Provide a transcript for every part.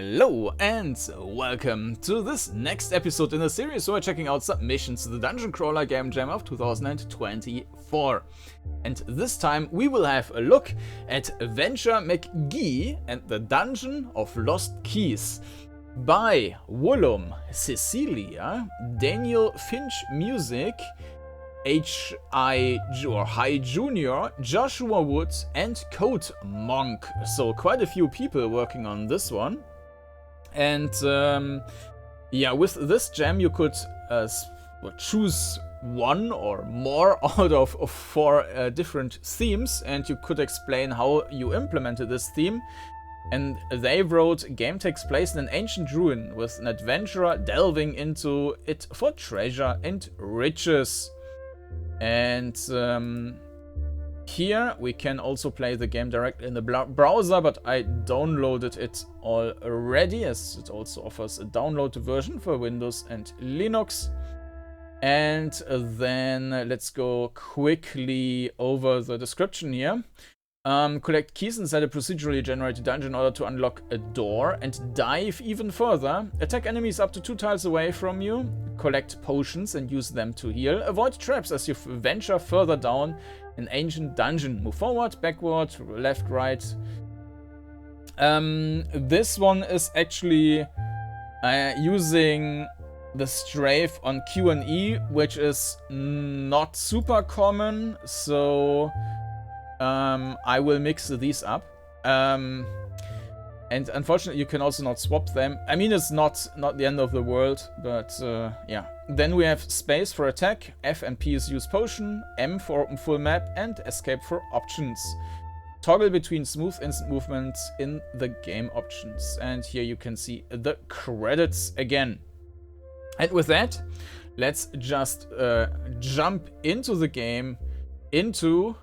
Hello and welcome to this next episode in the series where we're checking out submissions to the Dungeoncrawler Game Jam of 2024. And this time we will have a look at Adventure McGee and the Dungeon of Lost Keys by Whullum, Cecilia, Daniel Finch Music, High Junior, Joshua Woods, and Code Monk. So quite a few people working on this one. And yeah, with this jam you could choose one or more out of four different themes, and you could explain how you implemented this theme. And they wrote, game takes place in an ancient ruin with an adventurer delving into it for treasure and riches. And here we can also play the game directly in the browser, but I downloaded it already, as it also offers a download version for Windows and Linux. And then let's go quickly over the description here. Collect keys inside a procedurally generated dungeon in order to unlock a door and dive even further. Attack enemies up to 2 tiles away from you. Collect potions and use them to heal. Avoid traps as you venture further down an ancient dungeon. Move forward, backward, left, right. This one is actually using the strafe on Q and E, which is not super common, so I will mix these up. And unfortunately you can also not swap them. I mean, it's not the end of the world, but yeah. Then we have space for attack, F and P is use potion, M for open full map, and escape for options. Toggle between smooth instant movement in the game options. And here you can see the credits again. And with that, let's just jump into the game, into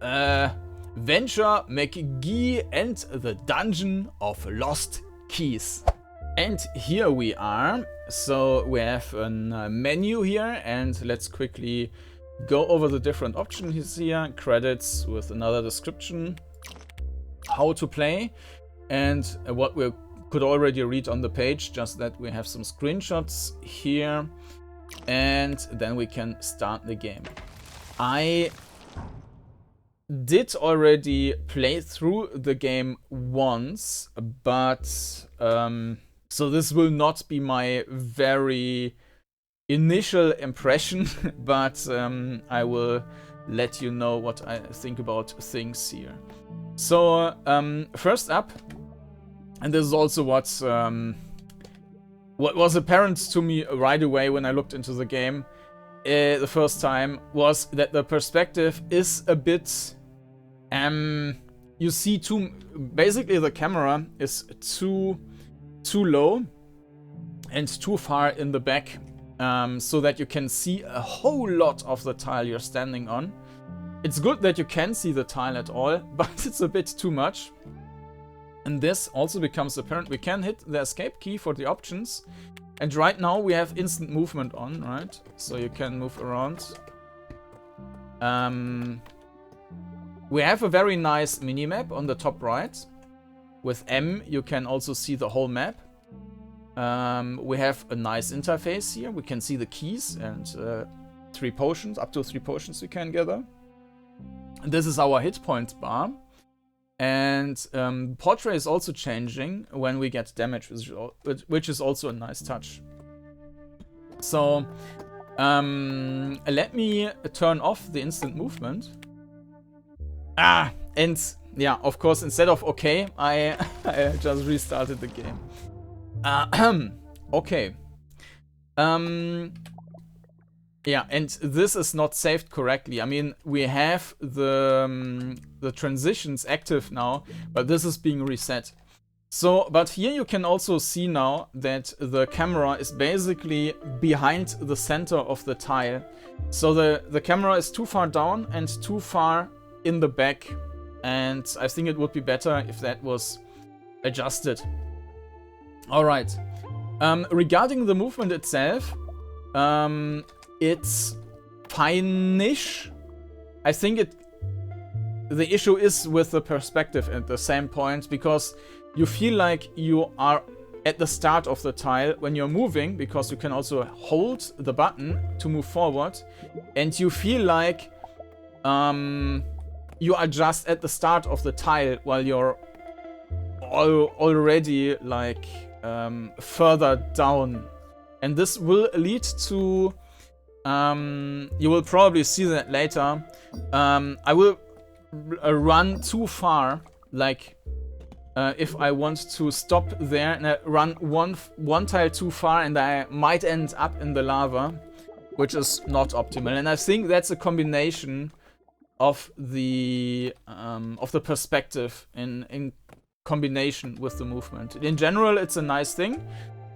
Adventure McGee and the Dungeon of Lost Keys. And here we are. So we have a menu here, and let's quickly go over the different options here. Credits with another description, how to play, and what we could already read on the page, just that we have some screenshots here, and then we can start the game. I did already play through the game once, but so this will not be my very initial impression, but I will let you know what I think about things here. So first up, and this is also what was apparent to me right away when I looked into the game the first time, was that the perspective is a bit you see basically the camera is too low and too far in the back, so that you can see a whole lot of the tile you're standing on. It's good that you can see the tile at all, but it's a bit too much. And this also becomes apparent. We can hit the escape key for the options, and right now we have instant movement on, right? So you can move around. We have a very nice minimap on the top right. With M, you can also see the whole map. We have a nice interface here. We can see the keys and 3 potions, up to 3 potions we can gather. And this is our hit points bar. And portrait is also changing when we get damage, which is also a nice touch. So let me turn off the instant movement. And yeah, of course, instead of okay, I just restarted the game. Okay. Yeah, and this is not saved correctly. I mean, we have the transitions active now, but this is being reset. So, but here you can also see now that the camera is basically behind the center of the tile. So the camera is too far down and too far in the back, and I think it would be better if that was adjusted. Alright. Regarding the movement itself, it's fine-ish. I think the issue is with the perspective at the same point, because you feel like you are at the start of the tile when you're moving, because you can also hold the button to move forward, and you feel like you are just at the start of the tile while you're already like further down. And this will lead to you will probably see that later. I will run too far, like if I want to stop there and I run one tile too far, and I might end up in the lava, which is not optimal. And I think that's a combination of the perspective in combination with the movement. In general, it's a nice thing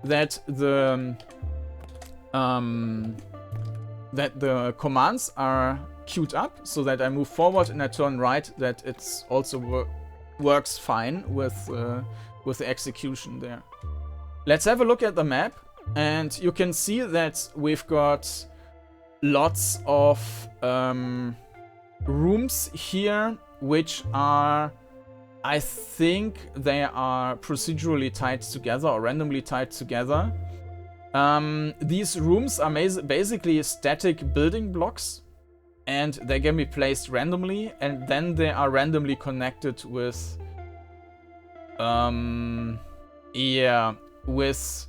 that the commands are queued up so that I move forward and I turn right, that it's also works fine with the execution there. Let's have a look at the map, and you can see that we've got lots of rooms here, which are, I think they are procedurally tied together or randomly tied together. These rooms are basically static building blocks, and they can be placed randomly, and then they are randomly connected with with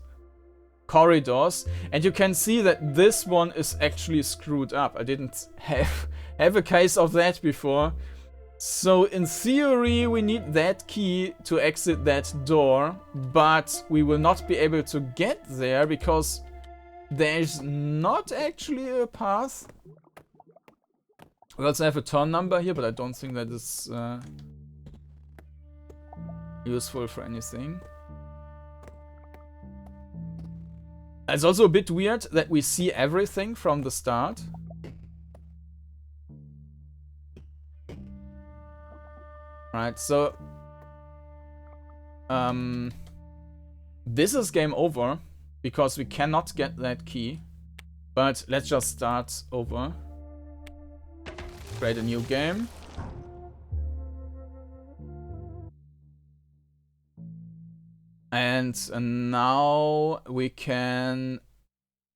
corridors. And you can see that this one is actually screwed up. I didn't have a case of that before. So in theory we need that key to exit that door, but we will not be able to get there because there's not actually a path. We also have a turn number here, but I don't think that is useful for anything. It's also a bit weird that we see everything from the start. Right, so this is game over because we cannot get that key. But let's just start over. Create a new game. And now we can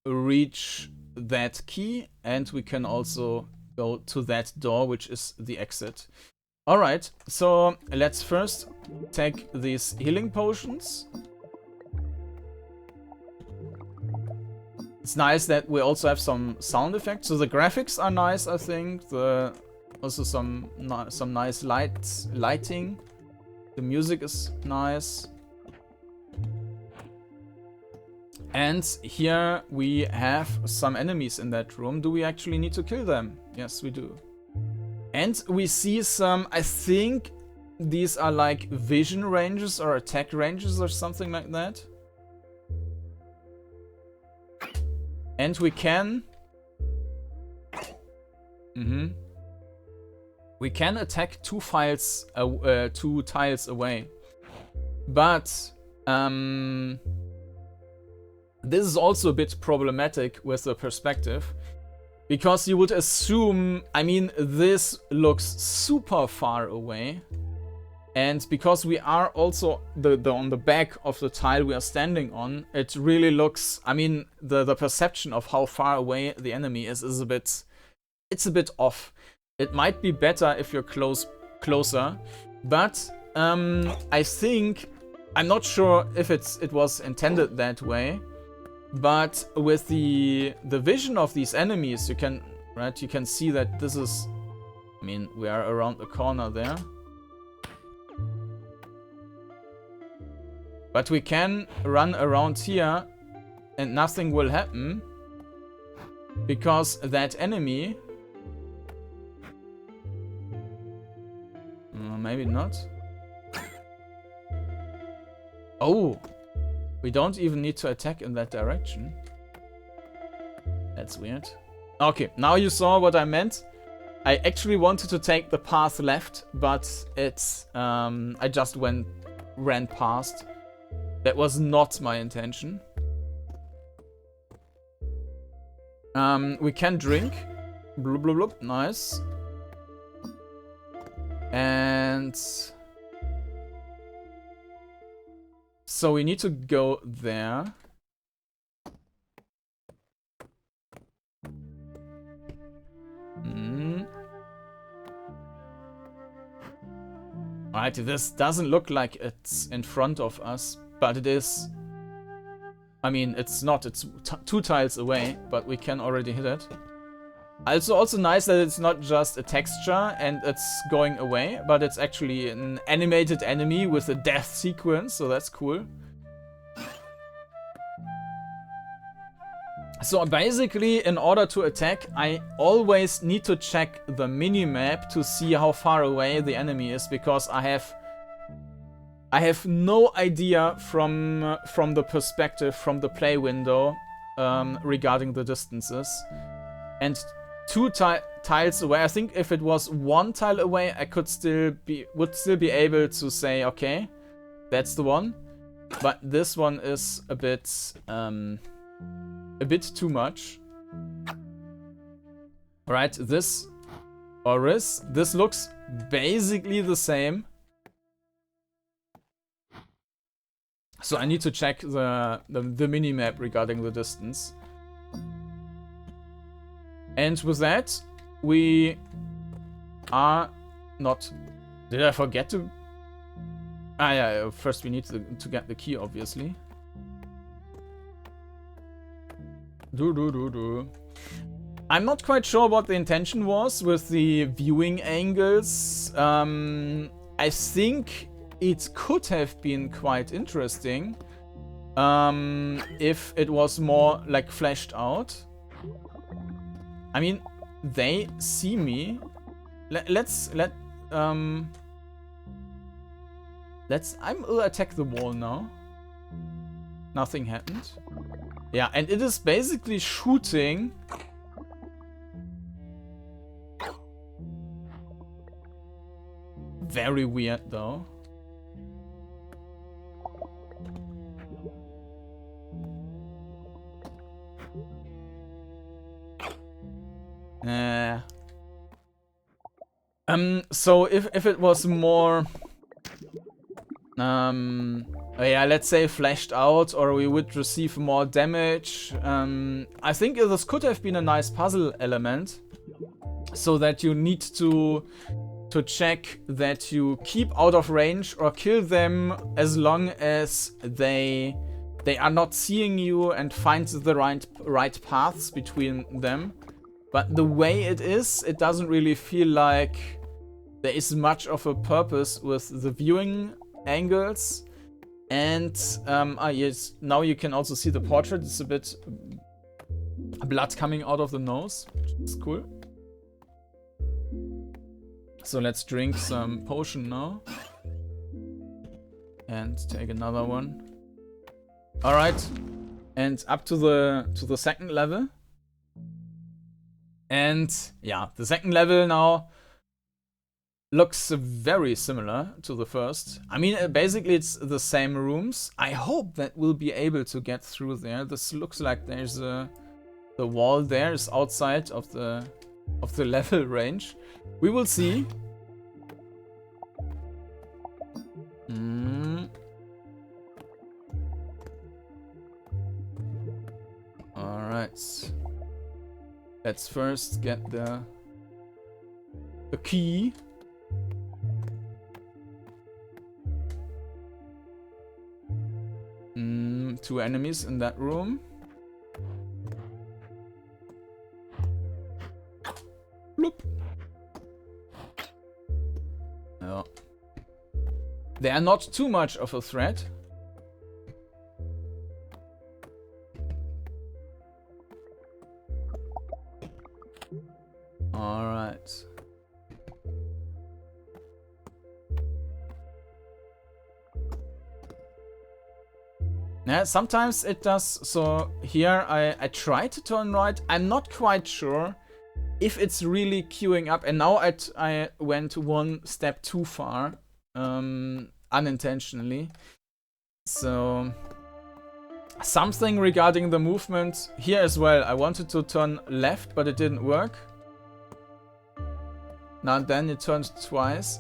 reach that key, and we can also go to that door, which is the exit. Alright, so let's first take these healing potions. It's nice that we also have some sound effects. So the graphics are nice, I think. Also some nice lighting. The music is nice. And here we have some enemies in that room. Do we actually need to kill them? Yes, we do. And we see some, I think these are like vision ranges or attack ranges or something like that. And we can... we can attack two tiles away. But this is also a bit problematic with the perspective. Because you would assume, I mean, this looks super far away. And because we are also on the back of the tile we are standing on, it really looks, I mean, the perception of how far away the enemy is a bit, it's a bit off. It might be better if you're closer, but I think, I'm not sure if it was intended that way. But with the vision of these enemies, you can see that this is, I mean, we are around the corner there. But we can run around here and nothing will happen. Because that enemy... maybe not. Oh! We don't even need to attack in that direction. That's weird. Okay, now you saw what I meant. I actually wanted to take the path left, but it's I just ran past. That was not my intention. We can drink. Bloop, bloop, bloop. Nice. And So we need to go there. Alright, this doesn't look like it's in front of us, but it is. I mean, it's not. It's 2 tiles away, but we can already hit it. Also nice that it's not just a texture and it's going away, but it's actually an animated enemy with a death sequence, so that's cool. So basically, in order to attack, I always need to check the minimap to see how far away the enemy is, because I have no idea from the perspective, from the play window, regarding the distances. And 2 tiles away, I think if it was 1 tile away, I would still be able to say, okay, that's the one. But this one is a bit too much. Alright, this looks basically the same. So I need to check the minimap regarding the distance. And with that, we are not... Did I forget to... Ah yeah, first we need to get the key, obviously. I'm not quite sure what the intention was with the viewing angles. I think it could have been quite interesting if it was more like fleshed out. I mean, they see me. I'm attack the wall now. Nothing happened. Yeah, and it is basically shooting. Very weird though. So if it was more yeah, let's say fleshed out, or we would receive more damage, I think this could have been a nice puzzle element, so that you need to check that you keep out of range or kill them as long as they are not seeing you, and find the right paths between them. But the way it is, it doesn't really feel like there is much of a purpose with the viewing angles. And yes, now you can also see the portrait. It's a bit blood coming out of the nose, which is cool. So let's drink some potion now. And take another one. Alright. And up to the second level. And yeah, the second level now looks very similar to the first. I mean, basically it's the same rooms. I hope that we'll be able to get through there. This looks like there's the wall there is outside of the level range. We will see. Alright. Let's first get the key. Two enemies in that room. Bloop. No. They are not too much of a threat. Alright. Yeah, sometimes it does. So here I try to turn right. I'm not quite sure if it's really queuing up. And now I went 1 step too far, unintentionally. So something regarding the movement here as well. I wanted to turn left, but it didn't work. Now then it turned twice.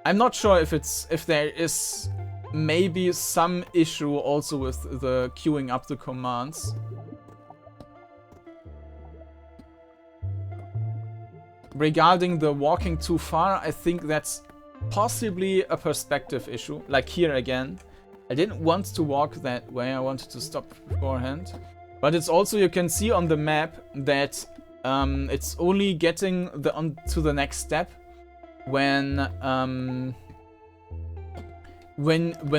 I'm not sure if there is maybe some issue also with the queuing up the commands. Regarding the walking too far, I think that's possibly a perspective issue. Like here again, I didn't want to walk that way, I wanted to stop beforehand. But it's also, you can see on the map that it's only getting to the next step when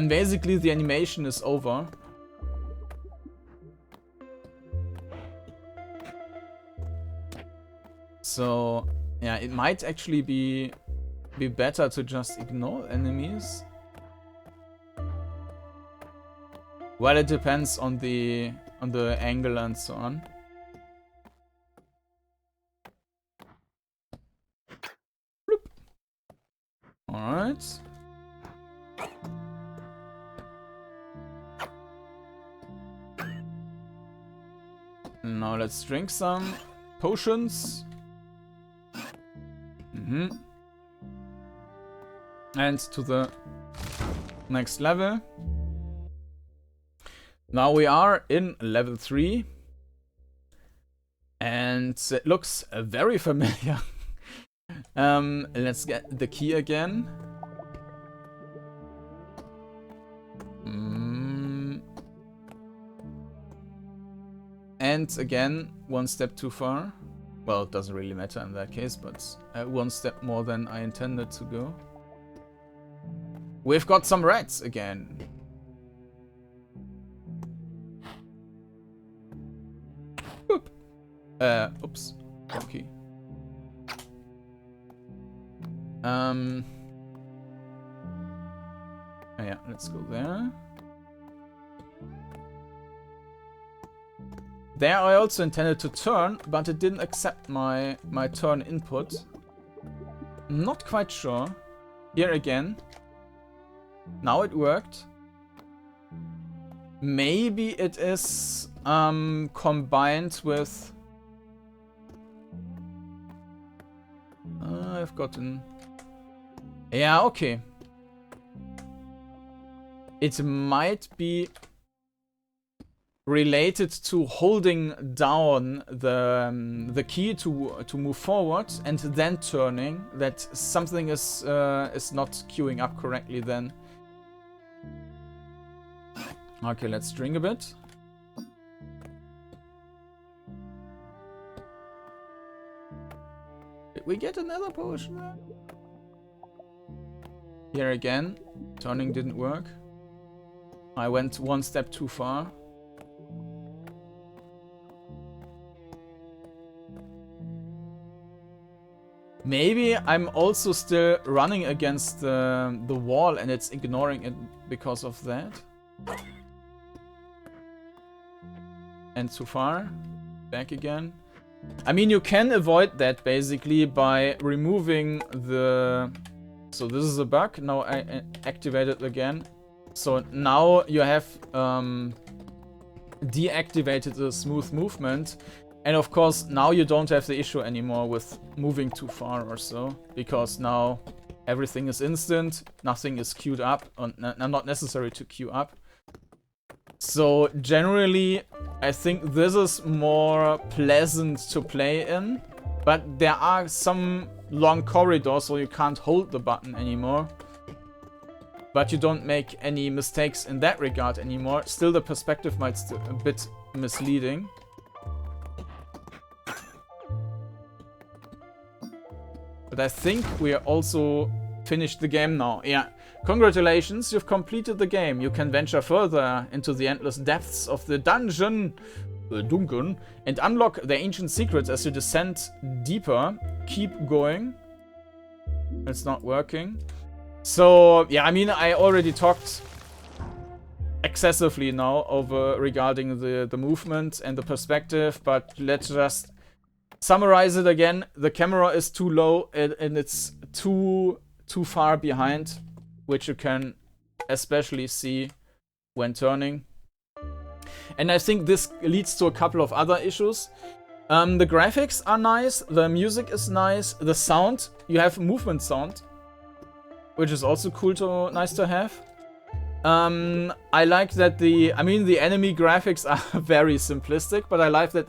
basically the animation is over. So yeah, it might actually be better to just ignore enemies. Well, it depends on the angle and so on. Alright. Now let's drink some potions. And to the next level. Now we are in level 3. And it looks very familiar. Let's get the key again. And again, one step too far. Well, it doesn't really matter in that case, but one step more than I intended to go. We've got some rats again. Oop. Oops. Okay. Yeah, let's go there. There I also intended to turn, but it didn't accept my turn input. Not quite sure. Here again. Now it worked. Maybe it is combined with... I've gotten... Yeah, okay. It might be related to holding down the key to move forward and then turning, that something is not queuing up correctly then. Okay, let's drink a bit. Did we get another potion? Here again, turning didn't work. I went one step too far. Maybe I'm also still running against the wall and it's ignoring it because of that. And too far. Back again. I mean, you can avoid that basically by removing the... So this is a bug. Now I activate it again. So now you have deactivated the smooth movement. And of course, now you don't have the issue anymore with moving too far or so. Because now everything is instant. Nothing is queued up. Or not necessary to queue up. So generally, I think this is more pleasant to play in. But there are some long corridors, so you can't hold the button anymore. But you don't make any mistakes in that regard anymore. Still, the perspective might still a bit misleading. But I think we are also finished the game now. Yeah. Congratulations, you've completed the game. You can venture further into the endless depths of the dungeon, and unlock the ancient secrets as you descend deeper. Keep going. It's not working. So, yeah, I mean, I already talked excessively now over regarding the movement and the perspective, but let's just summarize it again. The camera is too low and it's too far behind, which you can especially see when turning. And I think this leads to a couple of other issues. The graphics are nice, the music is nice, the sound, you have movement sound, which is also cool nice to have. I like that the enemy graphics are very simplistic, but I like that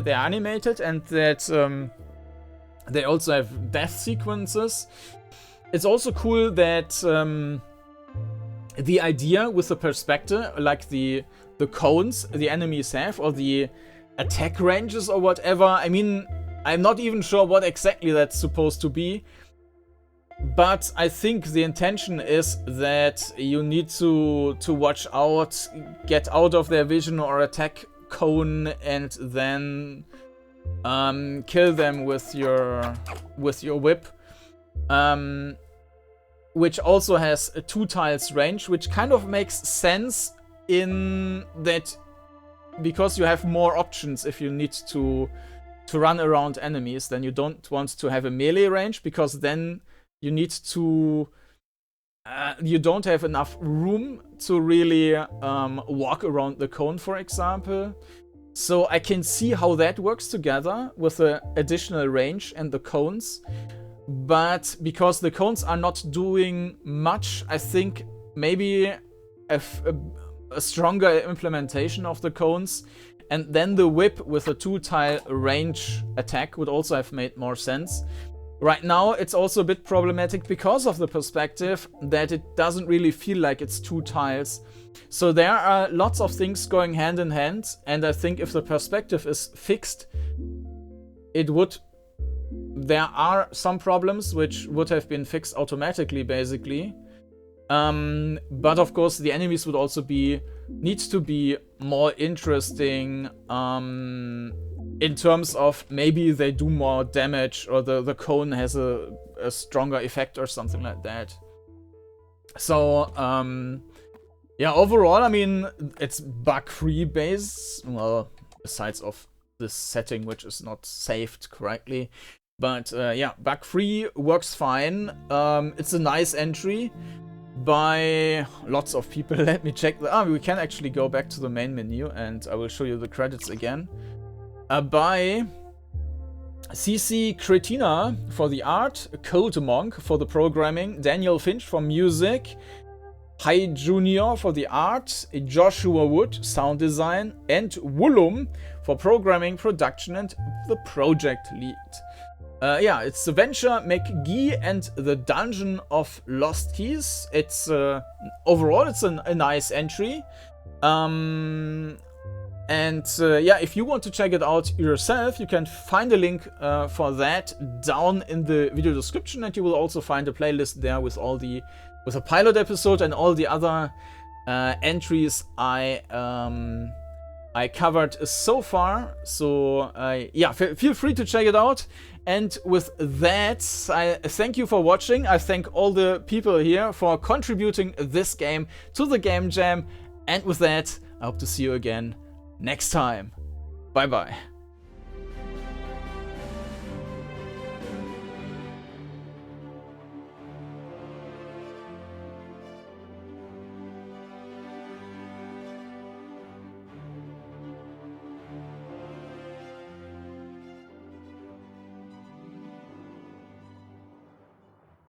they're animated and that they also have death sequences. It's also cool that the idea with the perspective, like the cones the enemies have, or the attack ranges or whatever. I mean, I'm not even sure what exactly that's supposed to be. But I think the intention is that you need to watch out, get out of their vision or attack cone, and then kill them with your whip. Which also has a 2 tiles range, which kind of makes sense in that because you have more options if you need to run around enemies, then you don't want to have a melee range, because then you need to you don't have enough room to really walk around the cone, for example. So I can see how that works together with the additional range and the cones. But because the cones are not doing much, I think maybe a stronger implementation of the cones, and then the whip with a 2-tile range attack would also have made more sense. Right now it's also a bit problematic because of the perspective, that it doesn't really feel like it's 2 tiles. So there are lots of things going hand in hand, and I think if the perspective is fixed, there are some problems which would have been fixed automatically, basically. But of course the enemies would also need to be more interesting in terms of maybe they do more damage, or the cone has a stronger effect or something like that. So yeah, overall, I mean, it's bug-free base, well, besides of this setting which is not saved correctly. But yeah, bug-free, works fine. It's a nice entry by lots of people. Let me check. We can actually go back to the main menu and I will show you the credits again. By cecilia for the art, Cold Monk for the programming, Daniel Finch for music, Hi Junior for the art, Joshua Wood sound design, and Whullum for programming, production, and the project lead. Yeah, it's the Venture, McGee, and the Dungeon of Lost Keys. It's overall, it's a nice entry. Yeah, if you want to check it out yourself, you can find a link for that down in the video description, and you will also find a playlist there with a pilot episode and all the other entries I covered so far. So yeah, feel free to check it out. And with that, I thank you for watching. I thank all the people here for contributing this game to the Game Jam. And with that, I hope to see you again next time. Bye bye.